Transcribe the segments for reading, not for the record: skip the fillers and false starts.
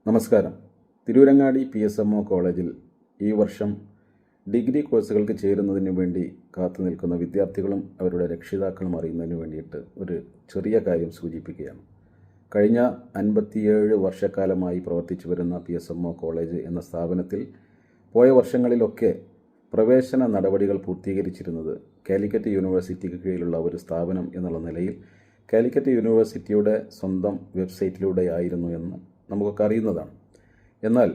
നമസ്കാരം. തിരൂരങ്ങാടി PSMO കോളേജിൽ ഈ വർഷം ഡിഗ്രി കോഴ്സുകൾക്ക് ചേരുന്നതിന് വേണ്ടി കാത്തു നിൽക്കുന്ന വിദ്യാർത്ഥികളും അവരുടെ രക്ഷിതാക്കളും അറിയുന്നതിന് വേണ്ടിയിട്ട് ഒരു ചെറിയ കാര്യം സൂചിപ്പിക്കുകയാണ്. കഴിഞ്ഞ 57 വർഷക്കാലമായി പ്രവർത്തിച്ചു വരുന്ന PSMO കോളേജ് എന്ന സ്ഥാപനത്തിൽ പോയ വർഷങ്ങളിലൊക്കെ പ്രവേശന നടപടികൾ പൂർത്തീകരിച്ചിരുന്നത് കാലിക്കറ്റ് യൂണിവേഴ്സിറ്റിക്ക് കീഴിലുള്ള ഒരു സ്ഥാപനം എന്നുള്ള നിലയിൽ കാലിക്കറ്റ് യൂണിവേഴ്സിറ്റിയുടെ സ്വന്തം വെബ്സൈറ്റിലൂടെയായിരുന്നു എന്ന് നമുക്കൊക്കെ അറിയുന്നതാണ്. എന്നാൽ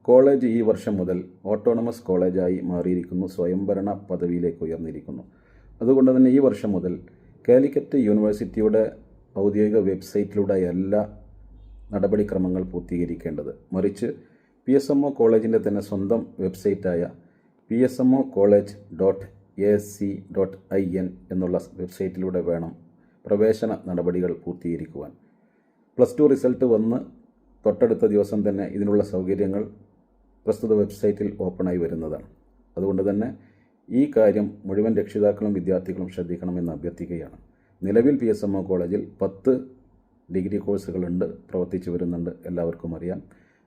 കോളേജ് ഈ വർഷം മുതൽ ഓട്ടോണമസ് കോളേജായി മാറിയിരിക്കുന്നു, സ്വയംഭരണ പദവിയിലേക്ക് ഉയർന്നിരിക്കുന്നു. അതുകൊണ്ട് തന്നെ ഈ വർഷം മുതൽ കാലിക്കറ്റ് യൂണിവേഴ്സിറ്റിയുടെ ഔദ്യോഗിക വെബ്സൈറ്റിലൂടെയല്ല നടപടിക്രമങ്ങൾ പൂർത്തീകരിക്കേണ്ടത്, മറിച്ച് PSMO കോളേജിൻ്റെ തന്നെ സ്വന്തം വെബ്സൈറ്റായ psmocollege.ac.in എന്നുള്ള വെബ്സൈറ്റിലൂടെ വേണം പ്രവേശന നടപടികൾ പൂർത്തീകരിക്കുവാൻ. +2 റിസൾട്ട് വന്ന് തൊട്ടടുത്ത ദിവസം തന്നെ ഇതിനുള്ള സൗകര്യങ്ങൾ പ്രസ്തുത വെബ്സൈറ്റിൽ ഓപ്പണായി വരുന്നതാണ്. അതുകൊണ്ട് തന്നെ ഈ കാര്യം മുഴുവൻ രക്ഷിതാക്കളും വിദ്യാർത്ഥികളും ശ്രദ്ധിക്കണമെന്ന് അഭ്യർത്ഥിക്കുകയാണ്. നിലവിൽ PSMO കോളേജിൽ 10 ഡിഗ്രി കോഴ്സുകളുണ്ട്, പ്രവർത്തിച്ചു വരുന്നുണ്ട്, എല്ലാവർക്കും അറിയാം.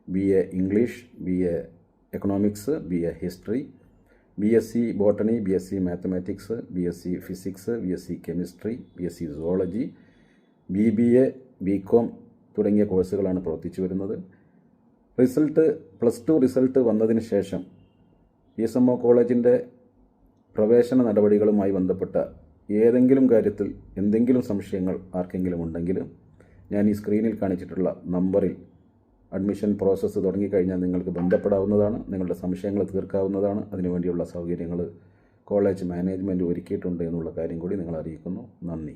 BA English, BA economics, BA history, BSc botany, BSc mathematics, BSc physics, BSc chemistry, BSc zoology, BBA, BCom തുടങ്ങിയ കോഴ്സുകളാണ് പ്രവർത്തിച്ചു വരുന്നത്. +2 റിസൾട്ട് വന്നതിന് ശേഷം PSMO കോളേജിൻ്റെ പ്രവേശന നടപടികളുമായി ബന്ധപ്പെട്ട ഏതെങ്കിലും കാര്യത്തിൽ എന്തെങ്കിലും സംശയങ്ങൾ ആർക്കെങ്കിലും ഉണ്ടെങ്കിൽ ഞാൻ ഈ സ്ക്രീനിൽ കാണിച്ചിട്ടുള്ള നമ്പറിൽ അഡ്മിഷൻ പ്രോസസ്സ് തുടങ്ങിക്കഴിഞ്ഞാൽ നിങ്ങൾക്ക് ബന്ധപ്പെടാവുന്നതാണ്, നിങ്ങളുടെ സംശയങ്ങൾ തീർക്കാവുന്നതാണ്. അതിനുവേണ്ടിയുള്ള സൗകര്യങ്ങൾ കോളേജ് മാനേജ്മെൻറ്റ് ഒരുക്കിയിട്ടുണ്ട് എന്നുള്ള കാര്യം കൂടി നിങ്ങൾ അറിയിക്കുന്നു. നന്ദി.